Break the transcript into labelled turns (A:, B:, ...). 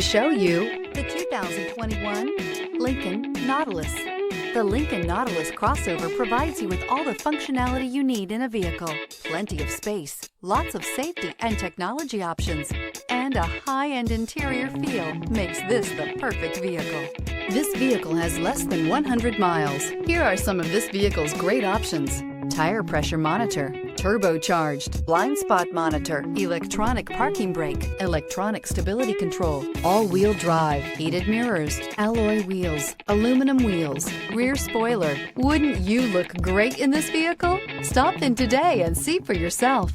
A: Show you the 2021 Lincoln Nautilus. The Lincoln Nautilus crossover provides you with all the functionality you need in a vehicle. Plenty of space, lots of safety and technology options, and a high-end interior feel makes this the perfect vehicle. This vehicle has less than 100 miles. Here are some of this vehicle's great options: tire pressure monitor, turbocharged, blind spot monitor, electronic parking brake, electronic stability control, all-wheel drive, heated mirrors, alloy wheels, aluminum wheels, rear spoiler. Wouldn't you look great in this vehicle? Stop in today and see for yourself.